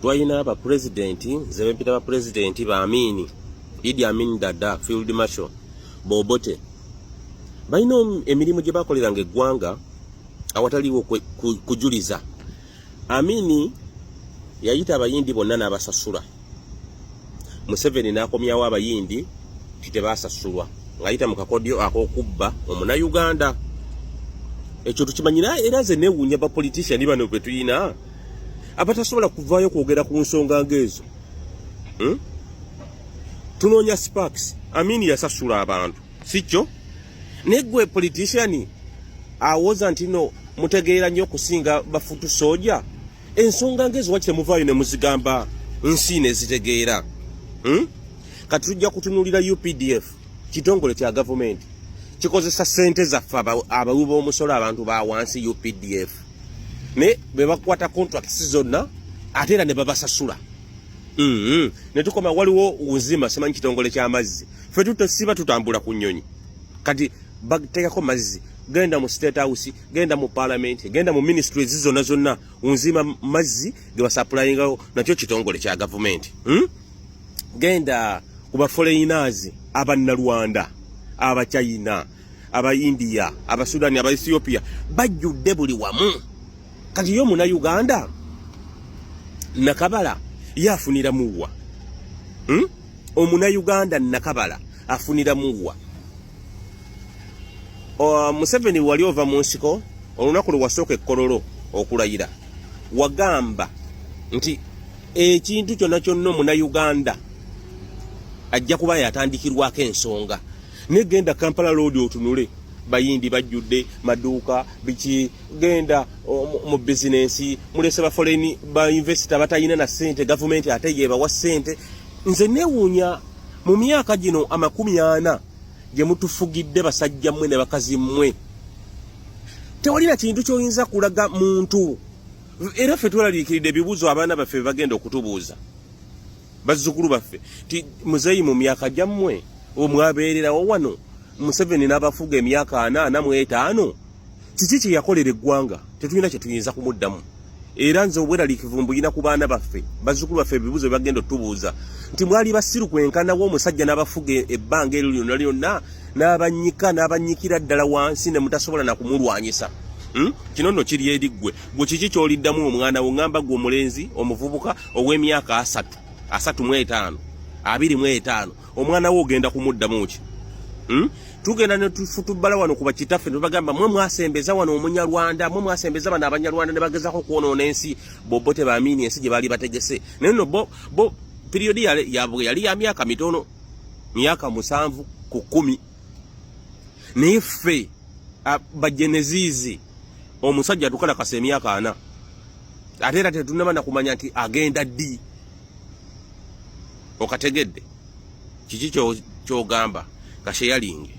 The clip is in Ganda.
twalina aba president nze bempita ba president ba Amini Idi Amin Dada Field Marshal Bobote balina emirimu gye bakoleranga eggwanga awataliwo kujuliza. Amini yayita abayindi bonna n'abasasula. Museveni n'akomyawo abayindi titebasasulwa ng'ayita mu kakodyo ak'okubba Omunayuganda. Ekyo tukimanyira era ze neewuunya ba politician bano bwe tuyina abatasobola kuvaayo kwogera ku nsonga ng'ezo. Tunoonya Sparks. Amini yasasula abantu sikyo negwe politician awoza nti no mutegeera nnyo okusinga bafutu soja. Ensonga ng'ezo wakite muvaayo ne muzigamba nsi ne zitegeera. Kati tujja kutunuulira UPDF kitongole kya gavumenti kikozesa ssente zaffe abawi b'omusolo abantu ba wansi UPDF ne be bakwata contracts zonna ate era ne babasasula. Ne tukoma waliwo uzima simanyi kitongole ky'amazzi ffe tutasiba tutambula ku nnyonyi kati bateekako mazzi genda mu State House genda mu Parliament genda mu ministries zonna unzima mazzi ge basaplayingawo nakyo kitongole kya gavumenti. Genda kuba foreigners abannalwanda aba China aba India aba Sudan aba Ethiopia bajjudde buli wamu. Kati yo Munayuganda Nakabala yafunira muwa. Omunayuganda Nakabala afunira muwa. Museveni wali ova mu nsiko olunaku lwasooka ekkololo okulayira wagamba nti ekintu kyonna kyonna Omunayuganda ajja kuba yatandikirwako ensonga. Negenda Kampala Road otunule bayindi bajjudde maduuka biki genda mu business mulese ba foreign ba investor batayina na sente government ate yebawa sente. Nze neewuunya mu myaka gino 40 gye mutufugidde basajja mmwe ne bakazi mmwe tewalina kintu ky'oyinza kulaga muntu. Era ffe twalaliikiridde ebibuuzo abaana baffe bagenda okutubuuza bazzukulu baffe ti muzeeyi mu myaka gyammwe omwabeererawo wano Museveni n'abafuga emyaka 45 kiki kye yakolera eggwanga tetulina kye tuyinza kumuddamu. Era nze obweraliikivu mbuyina ku baana baffe bazzukulu baffe ebibuuzo bagenda otubuuza nti mwali basiru kwenkanawo omusajja n'abafuga ebbanga eryo lyonna lyonna n'abanyika n'abanyikira ddala wansi ne mutasobola na kumulwanyisa. Kino nno kiri eri gwe kiki ky'oliddamu omwana wo ngamba gwe omulenzi omuvubuka ow'emyaka 35 25 omwana wo ogenda kumuddamu ki? Tugenda ne tufutubbala wano kuba kitaffe ne bagamba mwe mwasembeza wano Omunyarwanda mwe mwasembeza bano Abanyarwanda ne bagezako kwonoona ensi Bobote ba Amini ensi gye baali bategese. Naye nno bo periodi yali ya myaka mitono myaka 7 ku 10 naye ffe bajenezizi omusajja tukalakasa emyaka 4 ate era tetunaba na kumanya nti agenda ddi. Okategedde kiki ky'ogamba kasheyalinge